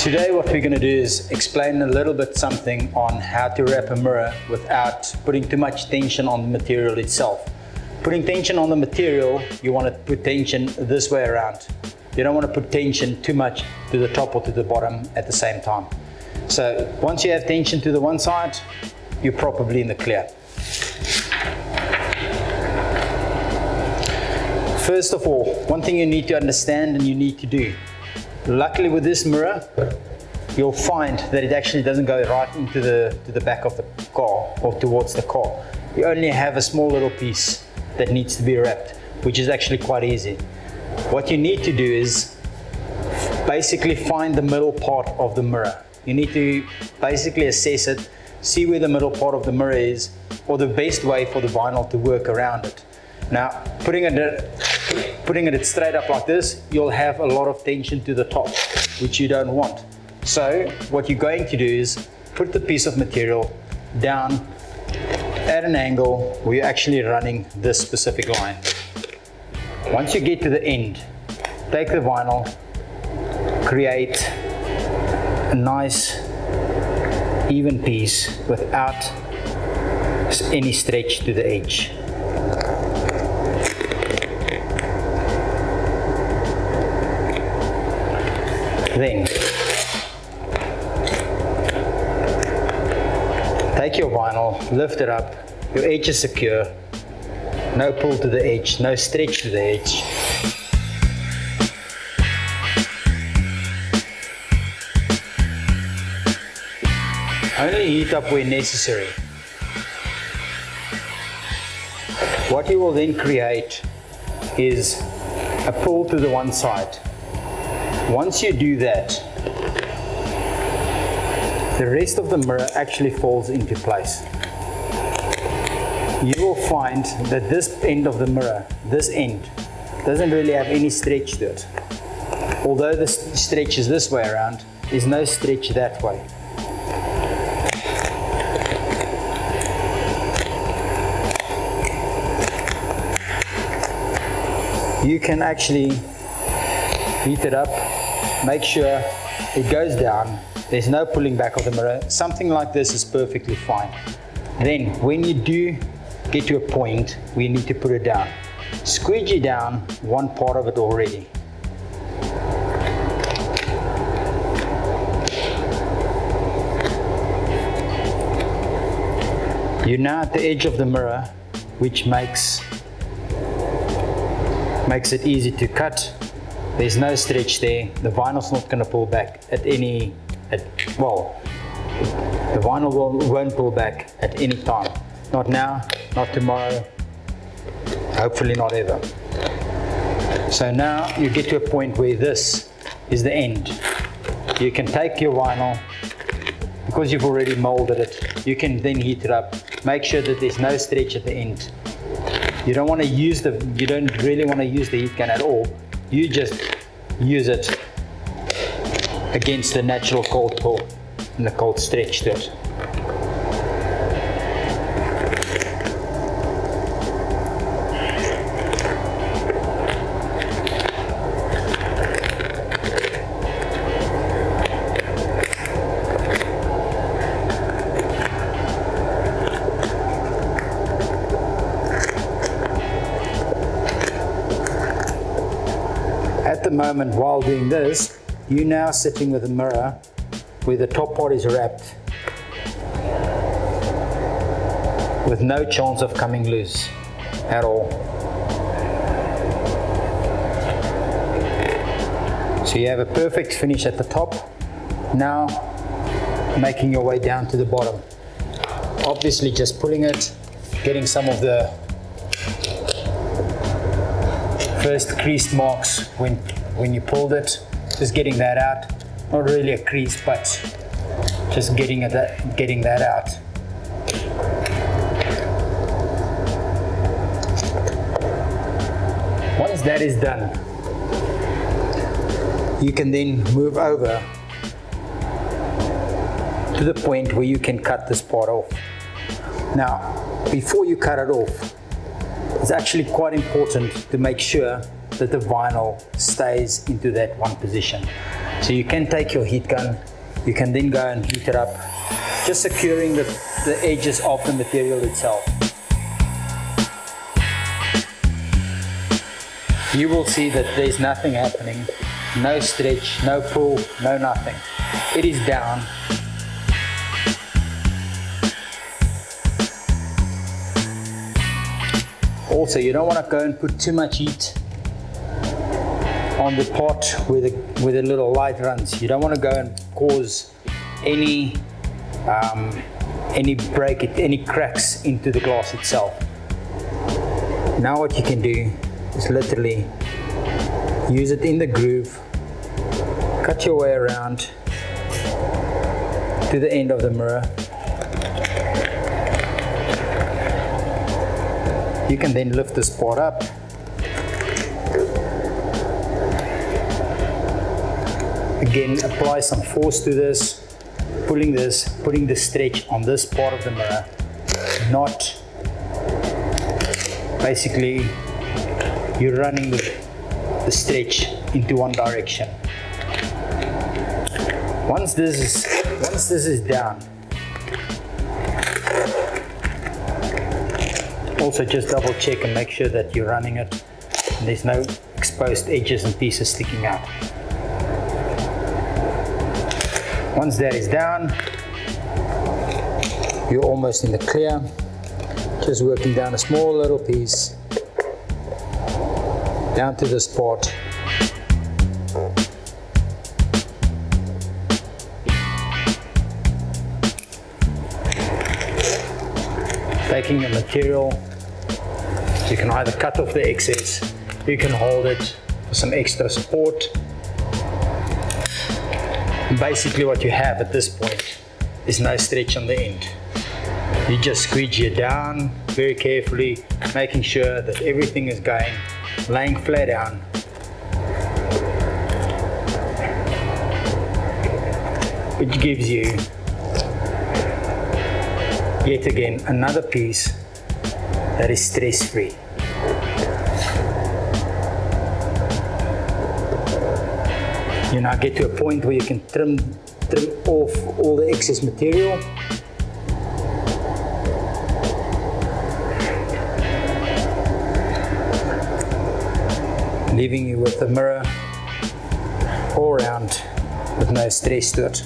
Today what we're going to do is explain a little bit something on how to wrap a mirror without putting too much tension on the material itself. Putting tension on the material, you want to put tension this way around. You don't want to put tension too much to the top or to the bottom at the same time. So once you have tension to the one side, you're probably in the clear. First of all, one thing you need to understand and you need to do. Luckily with this mirror, you'll find that it actually doesn't go right into the back of the car or towards the car. You only have a small little piece that needs to be wrapped, which is actually quite easy. What you need to do is basically find the middle part of the mirror. You need to basically assess it, see where the middle part of the mirror is, or the best way for the vinyl to work around it. Now, putting it straight up like this, you'll have a lot of tension to the top, which you don't want. So what you're going to do is put the piece of material down at an angle where you're actually running this specific line. Once you get to the end, take the vinyl, create a nice even piece without any stretch to the edge. Then take your vinyl, lift it up, your edge is secure, no pull to the edge, no stretch to the edge. Only heat up where necessary. What you will then create is a pull to the one side. Once you do that, the rest of the mirror actually falls into place. You will find that this end of the mirror, this end, doesn't really have any stretch to it. Although the stretch is this way around, there's no stretch that way. You can actually heat it up, make sure it goes down, there's no pulling back of the mirror. Something like this is perfectly fine. Then when you do get to a point where you need to put it down, squeegee down one part of it already. You're now at the edge of the mirror, which makes it easy to cut. There's no stretch there. The vinyl's not going to pull back at any, well, the vinyl won't pull back at any time. Not now, not tomorrow, hopefully not ever. So now you get to a point where this is the end. You can take your vinyl, because you've already molded it, you can then heat it up. Make sure that there's no stretch at the end. You don't really want to use the heat gun at all. You just use it against the natural cold pull and the cold stretch to it. At the moment, while doing this, you're now sitting with a mirror where the top part is wrapped with no chance of coming loose at all. So you have a perfect finish at the top. Now making your way down to the bottom. Obviously just pulling it, getting some of the first creased marks when you pulled it, just getting that out. Not really a crease, but just getting that out. Once that is done, you can then move over to the point where you can cut this part off. Now, before you cut it off, it's actually quite important to make sure that the vinyl stays into that one position. So you can take your heat gun, you can then go and heat it up, just securing the edges of the material itself. You will see that there's nothing happening, no stretch, no pull, no nothing. It is down. Also, you don't want to go and put too much heat on the part where the little light runs. You don't want to go and cause any cracks into the glass itself. Now what you can do is literally use it in the groove, cut your way around to the end of the mirror. You can then lift this part up. Again, apply some force to this, putting the stretch on this part of the mirror, not basically you're running the stretch into one direction. Once this is down, also just double check and make sure that you're running it and there's no exposed edges and pieces sticking out. Once that is down, you're almost in the clear. Just working down a small little piece down to this part. Taking your material, you can either cut off the excess, you can hold it for some extra support. And basically what you have at this point is no stretch on the end. You just squeegee it down very carefully, making sure that everything is going, laying flat down. Which gives you, yet again, another piece that is stress-free. You now get to a point where you can trim off all the excess material. Leaving you with the mirror all around with no stress to it.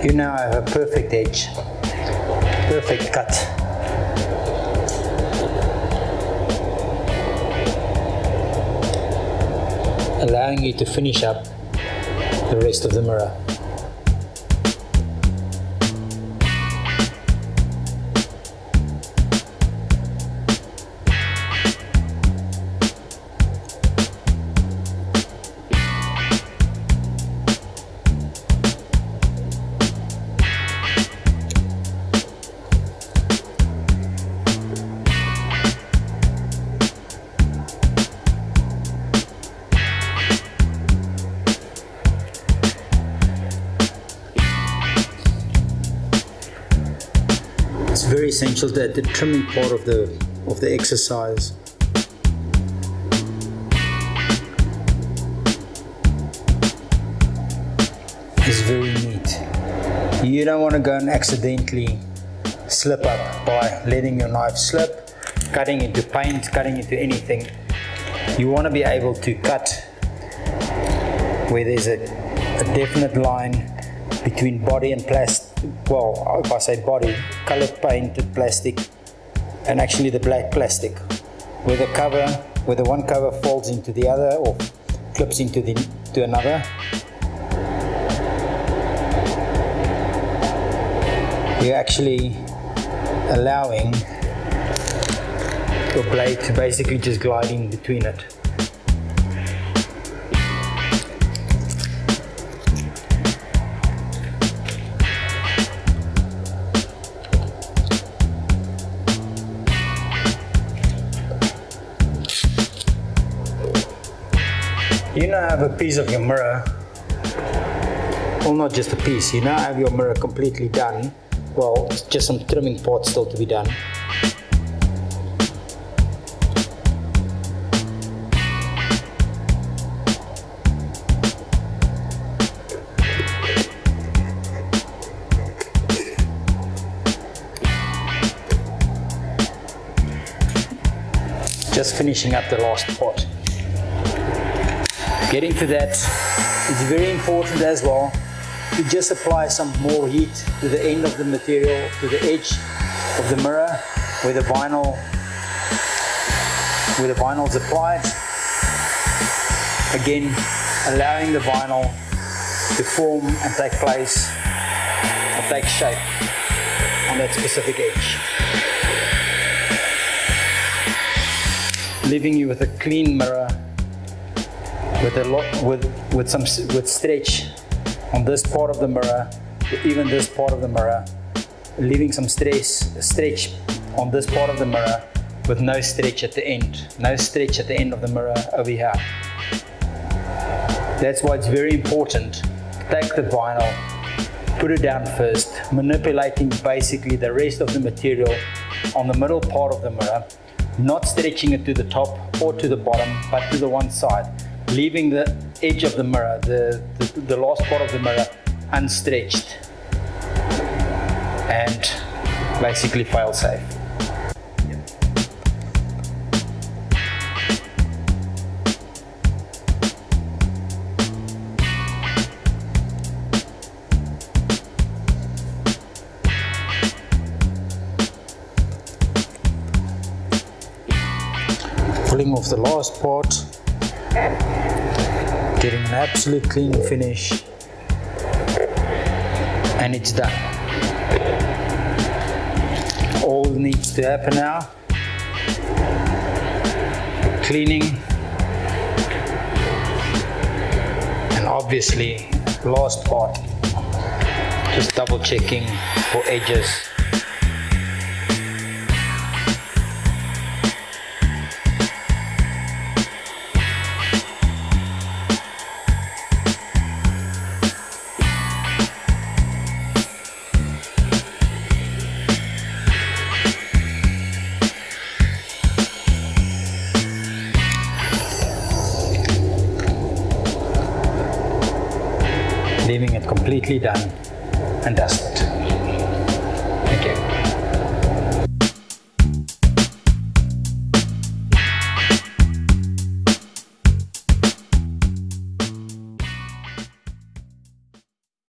You now have a perfect edge, perfect cut. Allowing you to finish up the rest of the mirror. It's very essential that the trimming part of the exercise is very neat. You don't want to go and accidentally slip up by letting your knife slip, cutting into paint, cutting into anything. You want to be able to cut where there's a definite line between body and plastic. Well, if I say body, colored painted plastic, and actually the black plastic, where the one cover folds into the other or clips into another. You're actually allowing your blade to basically just glide in between it. now have a piece of your mirror, well, not just a piece, you now have your mirror completely done. Well, it's just some trimming parts still to be done. Just finishing up the last part. Getting to that, it's very important as well to just apply some more heat to the end of the material, to the edge of the mirror where the vinyl is applied. Again, allowing the vinyl to form and take place or take shape on that specific edge. Leaving you with a clean mirror with stretch on this part of the mirror, even this part of the mirror, leaving some stretch on this part of the mirror with no stretch at the end, no stretch at the end of the mirror over here. That's why it's very important to take the vinyl, put it down first, manipulating basically the rest of the material on the middle part of the mirror, not stretching it to the top or to the bottom, but to the one side, leaving the edge of the mirror, the last part of the mirror unstretched and basically fail safe. Pulling off the last part, getting an absolute clean finish, and it's done. All that needs to happen now, cleaning, and obviously last part, just double checking for edges. Leaving it completely done and dusted.